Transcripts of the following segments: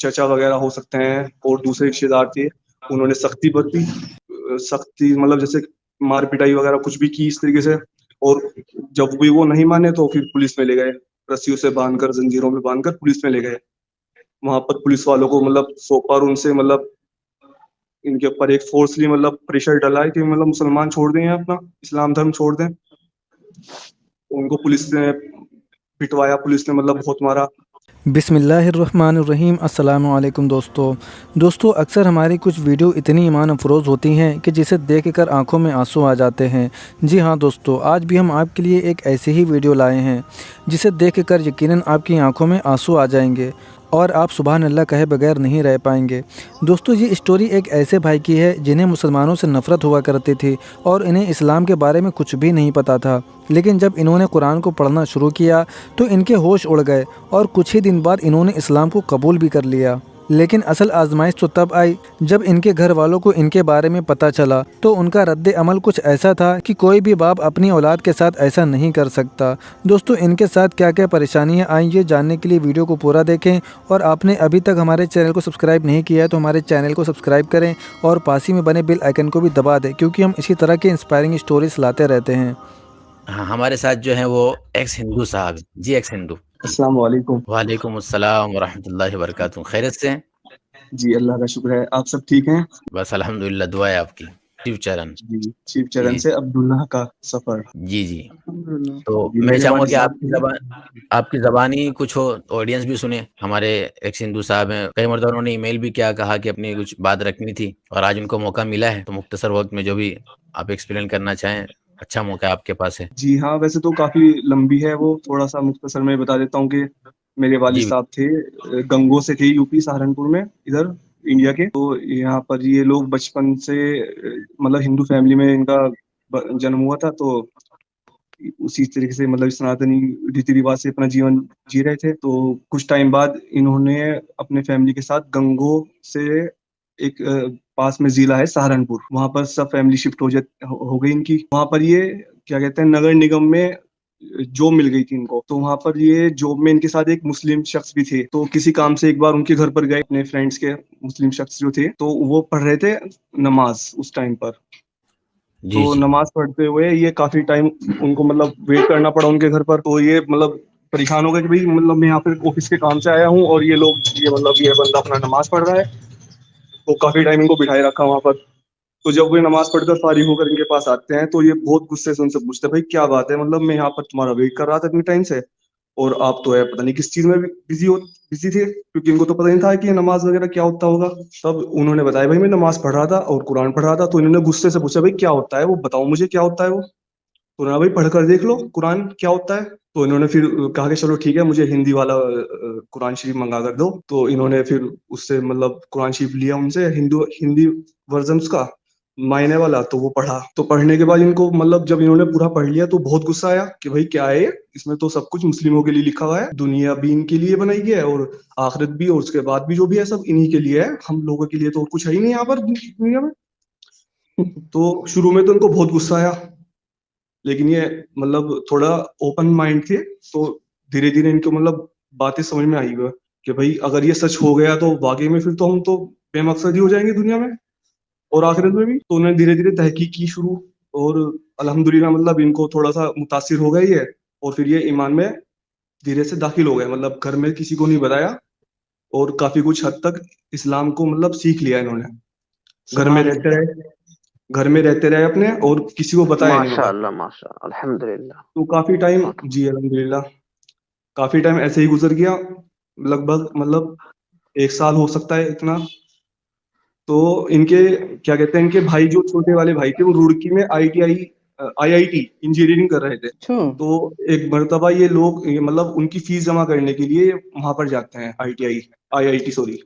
چچا وغیرہ ہو سکتے ہیں اور دوسرے رشتے دار تھے، انہوں نے سختی برتی، سختی مطلب جیسے مار پٹائی وغیرہ کچھ بھی کی اس طریقے سے. اور جب بھی وہ نہیں مانے تو پھر پولیس میں لے گئے، رسیوں سے باندھ کر، زنجیروں میں باندھ کر پولیس میں لے گئے. وہاں پر پولیس والوں کو مطلب سونپا اور ان سے مطلب ان کے اوپر ایک فورسلی مطلب پریشر ڈلا ہے کہ مطلب مسلمان چھوڑ دیں یا اپنا اسلام دھرم چھوڑ دیں. ان کو پولیس نے پٹوایا، پولیس نے مطلب بہت مارا. بسم اللہ الرحمن الرحیم. السلام علیکم دوستو اکثر ہماری کچھ ویڈیو اتنی ایمان افروز ہوتی ہیں کہ جسے دیکھ کر آنکھوں میں آنسو آ جاتے ہیں. جی ہاں دوستو، آج بھی ہم آپ کے لیے ایک ایسی ہی ویڈیو لائے ہیں جسے دیکھ کر یقیناً آپ کی آنکھوں میں آنسو آ جائیں گے اور آپ سبحان اللہ کہے بغیر نہیں رہ پائیں گے. دوستو یہ اسٹوری ایک ایسے بھائی کی ہے جنہیں مسلمانوں سے نفرت ہوا کرتی تھی اور انہیں اسلام کے بارے میں کچھ بھی نہیں پتہ تھا، لیکن جب انہوں نے قرآن کو پڑھنا شروع کیا تو ان کے ہوش اڑ گئے اور کچھ ہی دن بعد انہوں نے اسلام کو قبول بھی کر لیا. لیکن اصل آزمائش تو تب آئی جب ان کے گھر والوں کو ان کے بارے میں پتہ چلا تو ان کا رد عمل کچھ ایسا تھا کہ کوئی بھی باپ اپنی اولاد کے ساتھ ایسا نہیں کر سکتا. دوستو ان کے ساتھ کیا کیا پریشانیاں آئیں یہ جاننے کے لیے ویڈیو کو پورا دیکھیں، اور آپ نے ابھی تک ہمارے چینل کو سبسکرائب نہیں کیا ہے تو ہمارے چینل کو سبسکرائب کریں اور پاس ہی میں بنے بیل آئیکن کو بھی دبا دیں، کیونکہ ہم اسی طرح کے انسپائرنگ اسٹوریز لاتے رہتے ہیں. ہاں، ہمارے ساتھ جو ہیں وہ ایکس ہندو صاحب. جی ایکس ہندو. السلام علیکم. وعلیکم السلام ورحمۃ اللہ وبرکاتہ. خیریت سے ہیں؟ جی اللہ کا شکر ہے، آپ سب ٹھیک ہیں؟ بس الحمدللہ، دعا ہے آپ کی. شیو چرن. جی شیو چرن سے عبداللہ کا سفر. جی تو جی میں میرے چاہوں گا والد کہ صاحب آپ کی زبان ہی کچھ ہو، آڈینس بھی سنیں. ہمارے ایکس ہندو صاحب ہیں، کئی مرتبہ انہوں نے ای میل بھی کیا، کہا کہ اپنی کچھ بات رکھنی تھی، اور آج ان کو موقع ملا ہے تو مختصر وقت میں جو بھی آپ ایکسپلین کرنا چاہیں، اچھا موقع آپ کے پاس ہے. جی ہاں، ویسے تو کافی لمبی ہے وہ، تھوڑا سا مختصر میں بتا دیتا ہوں کہ میرے والد جی صاحب تھے گنگو سے تھے، یو پی سہارنپور میں، ادھر انڈیا کے. تو یہاں پر یہ لوگ بچپن سے مطلب ہندو فیملی میں ان کا جنم ہوا تھا، تو اسی طریقے سے مطلب سناتنی ریتی رواج سے اپنا جیون جی رہے تھے. تو کچھ ٹائم بعد انہوں نے اپنے فیملی کے ساتھ گنگو سے ایک پاس میں ضلع ہے سہارنپور، وہاں پر سب فیملی شفٹ ہو گئی ان کی. وہاں پر یہ کیا کہتے ہیں نگر نگم میں جاب مل گئی تھی ان کو. تو وہاں پر یہ جاب میں ان کے ساتھ ایک مسلم شخص بھی تھے. تو کسی کام سے ایک بار ان کے گھر پر گئے اپنے فرینڈس کے، مسلم شخص جو تھے، تو وہ پڑھ رہے تھے نماز اس ٹائم پر. جی تو نماز پڑھتے ہوئے یہ کافی ٹائم ان کو مطلب ویٹ کرنا پڑا ان کے گھر پر. تو یہ مطلب پریشان ہو گئے کہ بھائی مطلب میں یہاں پہ آفس کے کام سے آیا ہوں اور یہ لوگ یہ بندہ اپنا نماز پڑھ رہا ہے. تو کافی ٹائم ان کو بٹھائے رکھا وہاں پر. تو جب وہ نماز پڑھ کر فارغ ہو کر ان کے پاس آتے ہیں تو یہ بہت غصے سے ان سے پوچھتے ہیں بھائی کیا بات ہے، مطلب میں یہاں پر تمہارا ویٹ کر رہا تھا اتنے ٹائم سے اور آپ تو ہے پتہ نہیں کس چیز میں بزی تھے، کیونکہ ان کو تو پتہ نہیں تھا کہ یہ نماز وغیرہ کیا ہوتا ہوگا. تب انہوں نے بتایا بھائی میں نماز پڑھ رہا تھا اور قرآن پڑھ رہا تھا. تو انہوں نے غصے سے پوچھا بھائی کیا ہوتا ہے وہ بتاؤ مجھے، کیا ہوتا ہے وہ. تو انہوں نے بھائی پڑھ کر دیکھ لو قرآن کیا ہوتا ہے. تو انہوں نے پھر کہا کہ چلو ٹھیک ہے مجھے ہندی والا قرآن شریف منگا کر دو. تو انہوں نے پھر اس سے مطلب قرآن شریف لیا ان سے ہندی ورژنس کا معنی والا. تو وہ پڑھا. تو پڑھنے کے بعد ان کو مطلب جب انہوں نے پورا پڑھ لیا تو بہت غصہ آیا کہ بھائی کیا ہے اس میں، تو سب کچھ مسلموں کے لیے لکھا ہوا ہے، دنیا بھی ان کے لیے بنائی گئی ہے اور آخرت بھی، اور اس کے بعد بھی جو بھی ہے سب انہی کے لیے ہے، ہم لوگوں کے لیے تو کچھ ہے ہی نہیں یہاں پر دنیا میں. تو شروع میں تو ان کو بہت غصہ آیا، لیکن یہ مطلب تھوڑا اوپن مائنڈ تھے. تو دھیرے دھیرے ان کو مطلب باتیں سمجھ میں آئی ہوئی کہ بھائی اگر یہ سچ ہو گیا تو واقعی میں پھر تو ہم تو بے مقصد ہی ہو جائیں گے دنیا میں اور آخرت میں بھی. تو انہوں نے دھیرے دھیرے تحقیق کی شروع، اور الحمدللہ مطلب ان کو تھوڑا سا متاثر ہو گئی ہے اور پھر یہ ایمان میں دھیرے سے داخل ہو گئے. مطلب گھر میں کسی کو نہیں بتایا اور کافی کچھ حد تک اسلام کو مطلب سیکھ لیا انہوں نے. گھر میں سبحان رہتے اللہ. رہے گھر میں رہتے رہے اپنے، اور کسی کو بتایا نہیں انہوں ماشاء نے. اللہ ماشاء اللہ الحمدللہ. تو کافی ٹائم، جی الحمدللہ، کافی ٹائم ایسے ہی گزر گیا، لگ بھگ مطلب 1 سال ہو سکتا ہے اتنا. تو ان کے کیا کہتے ہیں ان کے بھائی جو چھوٹے والے بھائی تھے وہ روڑکی میں آئی ٹی انجینئرنگ کر رہے تھے. اچھا. تو ایک مرتبہ یہ لوگ مطلب ان کی فیس جمع کرنے کے لیے وہاں پر جاتے ہیں، آئی ٹی سوری.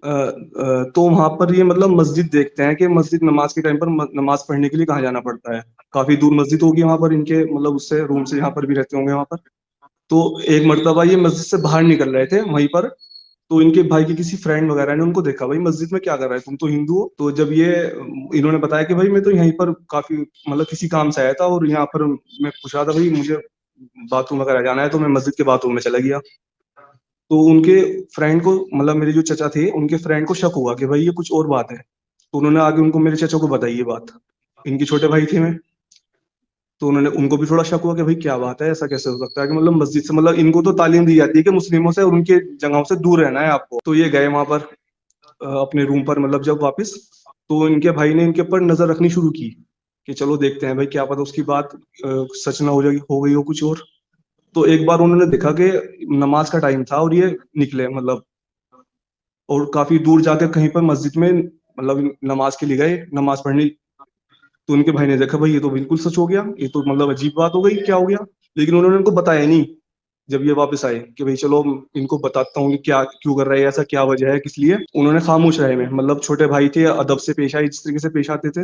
تو وہاں پر یہ مطلب مسجد دیکھتے ہیں کہ مسجد نماز کے ٹائم پر نماز پڑھنے کے لیے کہاں جانا پڑتا ہے. کافی دور مسجد ہوگی وہاں پر ان کے مطلب اس سے روم سے، یہاں پر بھی رہتے ہوں گے وہاں پر. تو ایک مرتبہ یہ مسجد سے باہر نکل رہے تھے وہیں پر. تو ان کے بھائی کے کسی فرینڈ وغیرہ نے ان کو دیکھا بھائی مسجد میں کیا کر رہا ہے، تم تو ہندو ہو. تو جب انہوں نے بتایا کہ بھائی میں تو یہیں پر کافی مطلب کسی کام سے آیا تھا اور یہاں پر میں پوچھا تھا بھائی مجھے باتھ روم وغیرہ جانا ہے، تو میں مسجد کے باتھ روم میں چلا گیا. تو ان کے فرینڈ کو مطلب میرے جو چچا تھے ان کے فرینڈ کو شک ہوا کہ بھائی یہ کچھ اور بات ہے. تو انہوں نے آگے ان کو میرے چچا کو بتائی یہ بات. ان کے چھوٹے بھائی تھے میں. تو انہوں نے ان کو بھی تھوڑا شک ہوا کہ بھائی کیا بات ہے, ایسا کیسے ہو سکتا ہے کہ مطلب مسجد سے مطلب ان کو تو تعلیم دی جاتی ہے کہ مسلموں سے اور ان کے جگہوں سے دور رہنا ہے آپ کو. تو یہ گئے وہاں پر اپنے روم پر مطلب جب واپس, تو ان کے بھائی نے ان کے اوپر نظر رکھنی شروع کی کہ چلو دیکھتے ہیں بھائی کیا پتا اس کی بات سچ نہ ہو گئی ہو کچھ اور. تو ایک بار انہوں نے دیکھا کہ نماز کا ٹائم تھا اور یہ نکلے مطلب, اور کافی دور جا کر کہیں پر مسجد میں مطلب نماز کے لیے گئے نماز پڑھنے. تو ان کے بھائی نے دیکھا بھائی یہ تو بالکل سچ ہو گیا, یہ تو مطلب عجیب بات ہو گئی, کیا ہو گیا. لیکن انہوں نے ان کو بتایا نہیں جب یہ واپس آئے کہ بھائی چلو ان کو بتاتا ہوں کہ کیا کیوں کر رہے ہیں ایسا, کیا وجہ ہے, کس لیے. انہوں نے خاموش رہے میں مطلب چھوٹے بھائی تھے, ادب سے پیش آئے جس طریقے سے پیش آتے تھے.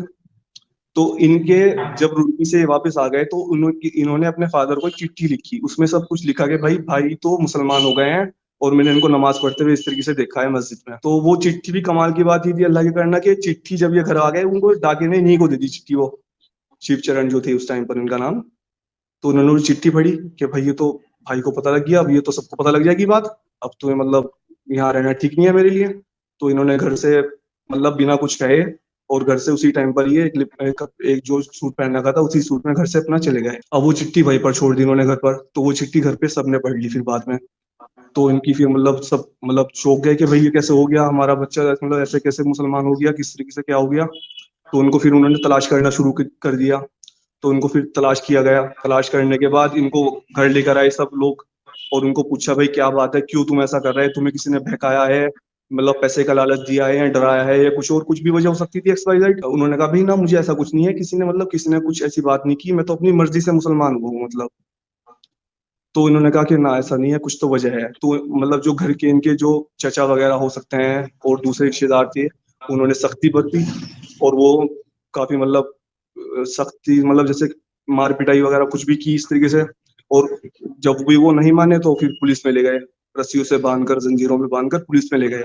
تو ان کے جب روٹی سے واپس آ گئے تو انہوں نے اپنے فادر کو ایک چٹھی لکھی, اس میں سب کچھ لکھا کہ بھائی تو مسلمان ہو گئے ہیں اور میں نے ان کو نماز پڑھتے ہوئے اس طریقے سے دیکھا ہے مسجد میں. تو وہ چٹھی بھی کمال کی بات ہی تھی اللہ کے کرنا کہ چٹھی جب یہ گھر آ گئے ان کو ڈاکے نے انہیں کو دے دی چٹھی, وہ شیو چرن جو تھے اس ٹائم پر ان کا نام. تو انہوں نے چٹھی پڑھی کہ بھائی یہ تو بھائی کو پتہ لگ گیا, اب یہ تو سب کو پتہ لگ جائے گی بات, اب تمہیں مطلب یہاں رہنا ٹھیک نہیں ہے میرے لیے. تو انہوں نے گھر سے مطلب بنا کچھ کہے اور گھر سے اسی ٹائم پر یہ ایک جو سوٹ پہن رکھا تھا اسی سوٹ میں گھر سے اپنا چلے گئے. اب وہ چٹھی وہیں پر چھوڑ دی انہوں نے گھر پر, تو وہ چٹھی گھر پہ سب نے پڑھ لی پھر بعد میں. تو ان کی پھر مطلب سب مطلب چونک گئے کہ بھائی یہ کیسے ہو گیا, ہمارا بچہ مطلب ایسے کیسے مسلمان ہو گیا, کس طریقے سے کیا ہو گیا. تو ان کو پھر انہوں نے تلاش کرنا شروع کر دیا. تو ان کو پھر تلاش کیا گیا, تلاش کرنے کے بعد ان کو گھر لے کر آئے سب لوگ اور ان کو پوچھا بھائی کیا بات ہے, کیوں تم ایسا کر رہے ہیں, تمہیں کسی نے بہکایا ہے, مطلب پیسے کا لالچ دیا ہے یا ڈرایا ہے یا کچھ اور کچھ بھی وجہ ہو سکتی تھی ایکس وائی زیڈ. انہوں نے کہا بھائی نہ مجھے ایسا کچھ نہیں ہے, کسی نے کچھ ایسی بات نہیں کی, میں تو اپنی مرضی سے مسلمان ہوا ہوں مطلب. تو انہوں نے کہا کہ نہ ایسا نہیں ہے, کچھ تو وجہ ہے. تو مطلب جو گھر کے ان کے جو چچا وغیرہ ہو سکتے ہیں اور دوسرے رشتے دار تھے انہوں نے سختی برتی اور وہ کافی مطلب سختی مطلب جیسے مار پٹائی وغیرہ کچھ بھی کی اس طریقے سے. اور جب بھی وہ نہیں مانے تو پھر پولیس میں لے گئے, رسیوں سے باندھ کر زنجیروں میں باندھ کر پولیس میں لے گئے.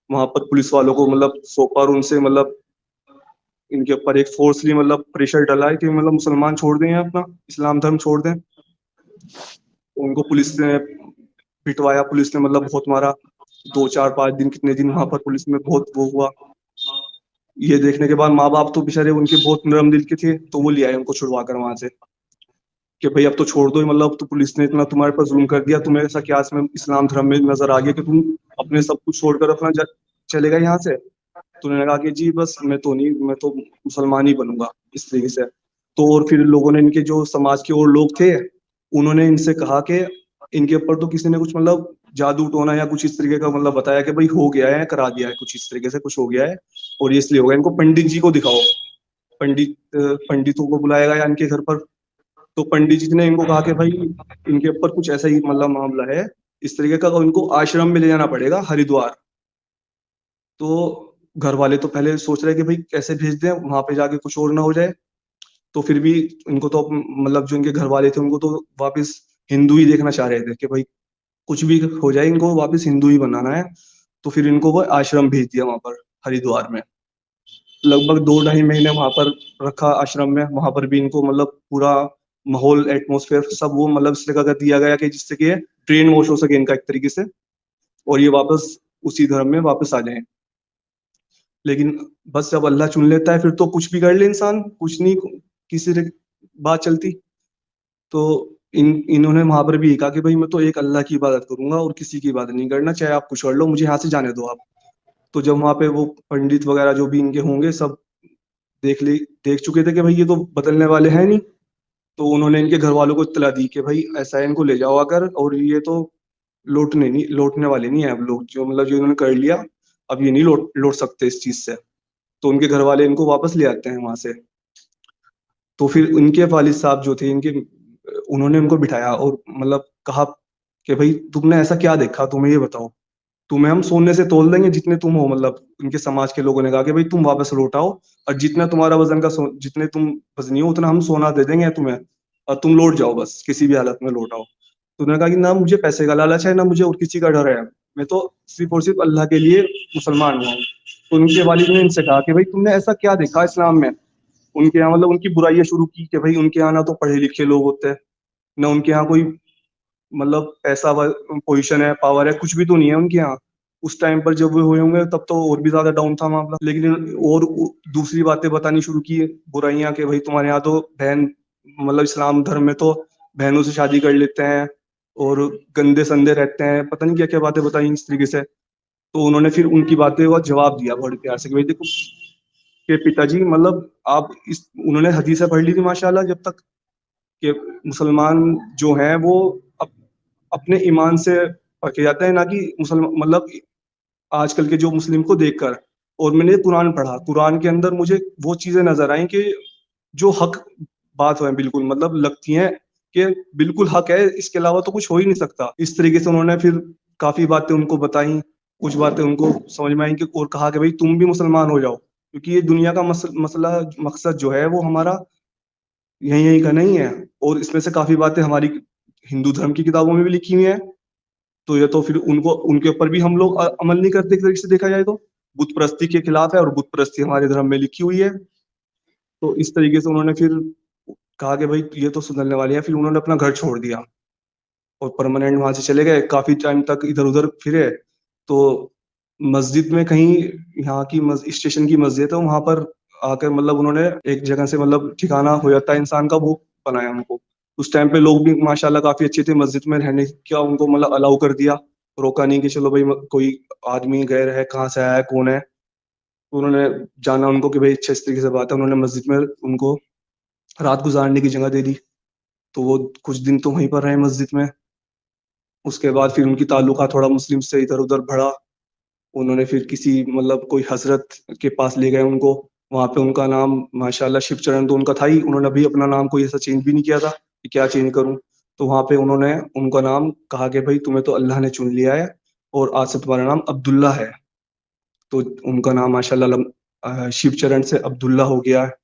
وہاں پر پولیس والوں کو مطلب سونپا اور ان سے مطلب ان کے اوپر ایک فورسلی مطلب پریشر ڈلا ہے کہ مطلب مسلمان چھوڑ دیں اپنا اسلام دھرم چھوڑ دیں. ان کو پولیس نے پٹوایا, پولیس نے مطلب بہت مارا, 2 4 5 دن کتنے دن وہاں پر پولیس میں بہت وہ ہوا. یہ دیکھنے کے بعد ماں باپ تو بےچارے ان کے بہت نرم دل کے تھے, تو وہ لے آئے ان کو چھڑوا کر وہاں سے کہ بھائی اب تو چھوڑ دو, مطلب تو پولیس نے اتنا تمہارے پر ظلم کر دیا, تمہیں ایسا کیا اسلام دھرم میں نظر آ گیا کہ تم اپنے سب کچھ چھوڑ کر اپنا چلے گا یہاں سے. تو انہوں نے کہا کہ جی بس میں تو مسلمان ہی بنوں گا اس طریقے سے. تو اور پھر لوگوں نے ان کے جو سماج کے اور لوگ تھے انہوں نے ان سے کہا کہ ان کے اوپر تو کسی نے کچھ مطلب جادو ٹونا یا کچھ اس طریقے کا مطلب بتایا کہ بھائی ہو گیا ہے, کرا دیا ہے, کچھ اس طریقے سے کچھ ہو گیا ہے اور یہ اس لیے ہو گیا. ان کو پنڈت جی کو دکھاؤ, پنڈتوں کو بلایا گیا ان کے گھر پر. تو پنڈت جی نے ان کو کہا کہ بھائی ان کے اوپر کچھ ایسا ہی مطلب معاملہ ہے اس طریقے کا, ان کو آشرم میں لے جانا پڑے گا ہریدوار. تو گھر والے تو پہلے سوچ رہے کہ بھائی کیسے بھیج دیں, وہاں پہ جا کے کچھ اور نہ ہو جائے. تو پھر بھی ان کو تو مطلب جو ان کے گھر والے تھے ان کو تو واپس ہندو ہی دیکھنا چاہ رہے تھے کہ بھائی کچھ بھی ہو جائے ان کو واپس ہندو ہی بنانا ہے. تو پھر ان کو وہ آشرم بھیج دیا وہاں پر ہریدوار میں. لگ بھگ 2 ڈھائی مہینے وہاں پر رکھا آشرم میں. وہاں پر بھی ان کو مطلب پورا ماحول ایٹموسفیئر سب وہ مطلب اس طرح کا دیا گیا کہ جس سے کہ ٹرین واش ہو سکے ان کا ایک طریقے سے, اور یہ واپس اسی دھرم میں واپس آ جائیں. لیکن بس جب اللہ چن لیتا ہے پھر تو کچھ بھی کر لے انسان, کچھ نہیں کسی سے بات چلتی. تو انہوں نے وہاں پر بھی کہا کہ بھائی میں تو ایک اللہ کی عبادت کروں گا اور کسی کی عبادت نہیں کرنا, چاہے آپ کچھ کر لو, مجھے یہاں سے جانے دو آپ. تو جب وہاں پہ وہ پنڈت وغیرہ جو بھی ان کے ہوں گے سب دیکھ چکے تھے کہ بھائی یہ تو بدلنے والے ہیں نہیں, تو انہوں نے ان کے گھر والوں کو اطلاع دی کہ بھائی ایسا ہے ان کو لے جاؤ آ کر, اور یہ تو لوٹنے والے نہیں ہیں اب لوگ, جو مطلب جو انہوں نے کر لیا اب یہ نہیں لوٹ سکتے اس چیز سے. تو ان کے گھر والے ان کو واپس لے آتے ہیں وہاں سے. تو پھر ان کے والد صاحب جو تھے انہوں نے ان کو بٹھایا اور مطلب کہا کہ بھائی تم نے ایسا کیا دیکھا, تمہیں یہ بتاؤ, تمہیں ہم سونے سے تول دیں گے جتنے تم ہو. مطلب ان کے سماج کے لوگوں نے کہا کہ بھائی تم واپس لوٹ آؤ اور جتنا تمہارا وزن کا جتنے تم وزنی ہو اتنا ہم سونا دے دیں گے تمہیں, اور تم لوٹ جاؤ, بس کسی بھی حالت میں لوٹ آؤ. تو انہوں نے کہا کہ نہ مجھے پیسے کا لالچ ہے, نہ مجھے اور کسی کا ڈر ہے, میں تو صرف اور صرف اللہ کے لیے مسلمان ہوا ہوں. تو ان کے والد نے ان سے کہا کہ بھائی تم نے ایسا کیا دیکھا اسلام میں. ان کے یہاں مطلب ان کی برائیاں شروع کی کہ بھائی ان کے یہاں نہ تو پڑھے لکھے لوگ ہوتے ہیں, نہ ان کے یہاں کوئی مطلب ایسا پوزیشن ہے, پاور ہے, کچھ بھی تو نہیں ہے ان کے یہاں. اس ٹائم پر جب وہ ہوئے ہوں گے تب تو اور بھی زیادہ ڈاؤن تھا معاملہ. لیکن اور دوسری باتیں بتانی شروع کی برائیاں, کہ بھائی تمہارے یہاں تو بہن, مطلب اسلام دھرم میں تو بہنوں سے شادی کر لیتے ہیں اور گندے سندے رہتے ہیں, پتہ نہیں کیا کیا باتیں بتائیں اس طریقے سے. تو انہوں نے پھر ان کی باتیں کا جواب دیا بڑے پیار سے کہ بھائی دیکھو کہ پتا جی, مطلب آپ انہوں نے حدیثیں پڑھ لی تھی ماشاءاللہ جب تک, کہ مسلمان جو ہیں وہ اپنے ایمان سے پکے جاتے ہیں, نہ کہ مسلمان مطلب آج کل کے جو مسلم کو دیکھ کر. اور میں نے قرآن پڑھا, قرآن کے اندر مجھے وہ چیزیں نظر آئیں کہ جو حق بات ہے بالکل, مطلب لگتی ہیں کہ بالکل حق ہے, اس کے علاوہ تو کچھ ہو ہی نہیں سکتا. اس طریقے سے انہوں نے پھر کافی باتیں ان کو بتائیں, کچھ باتیں ان کو سمجھ میں آئیں کہ, اور کہا کہ بھائی تم بھی مسلمان ہو جاؤ, کیونکہ یہ دنیا کا مسئلہ مقصد جو ہے وہ ہمارا یہی کا نہیں ہے. اور اس میں سے کافی باتیں ہماری ہندو دھرم کی کتابوں میں بھی لکھی ہوئی ہیں. تو یہ تو پھر ان کے اوپر بھی ہم لوگ عمل نہیں کرتے ایک طریقے سے دیکھا جائے تو, بت پرستی کے خلاف ہے, اور بت پرستی ہمارے دھرم میں لکھی ہوئی ہے. تو اس طریقے سے انہوں نے پھر کہا کہ بھائی یہ تو سدھرنے والی ہے. پھر انہوں نے اپنا گھر چھوڑ دیا اور پرماننٹ وہاں سے چلے گئے. کافی ٹائم تک ادھر ادھر پھرے تو مسجد میں کہیں, یہاں کی اسٹیشن کی مسجد ہے, وہاں پر آ کر مطلب انہوں نے ایک جگہ سے مطلب ٹھکانہ ہو جاتا ہے انسان کا, وہ بنایا ان کو. اس ٹائم پہ لوگ بھی ماشاءاللہ کافی اچھے تھے, مسجد میں رہنے کیا ان کو مطلب الاؤ کر دیا, روکا نہیں کہ چلو بھائی کوئی آدمی غیر ہے, کہاں سے آیا ہے, کون ہے. تو انہوں نے جانا ان کو کہ بھائی اچھا اس طریقے سے بات ہے, انہوں نے مسجد میں ان کو رات گزارنے کی جگہ دے دی. تو وہ کچھ دن تو وہیں پر رہے مسجد میں. اس کے بعد پھر ان کی تعلقات تھوڑا مسلم سے ادھر ادھر بڑھا. انہوں نے پھر کسی مطلب کوئی حضرت کے پاس لے گئے ان کو, وہاں پہ ان کا نام ماشاءاللہ شیو چرن تو ان کا تھا ہی, انہوں نے بھی اپنا نام کوئی ایسا چینج بھی نہیں کیا تھا کہ کیا چینج کروں. تو وہاں پہ انہوں نے ان کا نام کہا کہ بھائی تمہیں تو اللہ نے چن لیا ہے, اور آج سے تمہارا نام عبداللہ ہے. تو ان کا نام ماشاءاللہ شیو چرن سے عبداللہ ہو گیا ہے.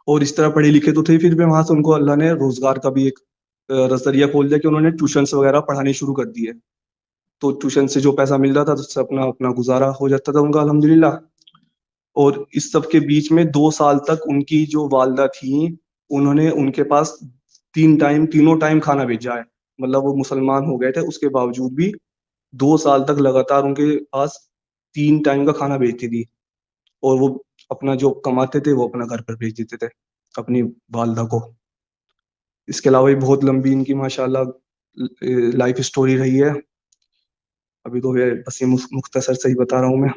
اور اس طرح پڑھے لکھے تو تھے, پھر بھی وہاں سے ان کو اللہ نے روزگار کا بھی ایک ذریعہ کھول دیا کہ انہوں نے ٹیوشنس وغیرہ پڑھانی شروع کر دیے. تو ٹیوشن سے جو پیسہ مل رہا تھا اس سے اپنا گزارا ہو جاتا تھا ان کا الحمدللہ. اور اس سب کے بیچ میں 2 سال تک ان کی جو والدہ تھیں, انہوں نے ان کے پاس تینوں ٹائم کھانا بھیجا ہے. مطلب وہ مسلمان ہو گئے تھے, اس کے باوجود بھی 2 سال تک لگاتار ان کے پاس 3 ٹائم کا کھانا بھیجتی تھی. اور وہ اپنا جو کماتے تھے وہ اپنا گھر پر بھیج دیتے تھے اپنی والدہ کو. اس کے علاوہ بھی بہت لمبی ان کی ماشاءاللہ لائف اسٹوری رہی ہے. ابھی تو بس یہ مختصر سے ہی بتا رہا ہوں میں.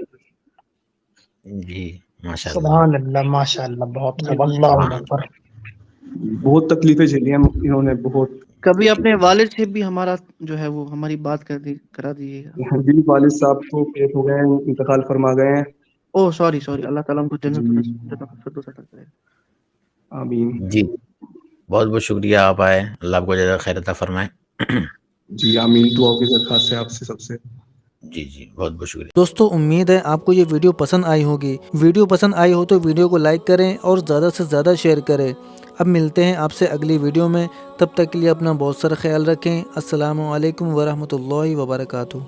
جی ماشاء اللہ. سبحان اللہ, ماشاء اللہ, بہت خوب, اللہ اکبر. بہت تکلیفیں جھیلی ہیں انہوں نے, بہت. کبھی اپنے والد سے بھی ہمارا جو ہے وہ ہماری بات کرا دیجیے گا. جی والد صاحب تو فوت ہو گئے ہیں, انتقال فرما گئے ہیں. اوہ سوری, اللہ تعالیٰ ان کو جنت جی الفردوس عطا کرے. آمین. جی بہت بہت شکریہ, آپ آئے, اللہ آپ کو جزائے خیر عطا فرمائے. جی آمین, دعاؤں کی درخواست ہے آپ سے سب سے. جی جی بہت بہت شکریہ. دوستو امید ہے آپ کو یہ ویڈیو پسند آئی ہوگی. ویڈیو پسند آئی ہو تو ویڈیو کو لائک کریں اور زیادہ سے زیادہ شیئر کریں. اب ملتے ہیں آپ سے اگلی ویڈیو میں, تب تک کے لیے اپنا بہت سارا خیال رکھیں. السلام علیکم ورحمۃ اللہ وبرکاتہ.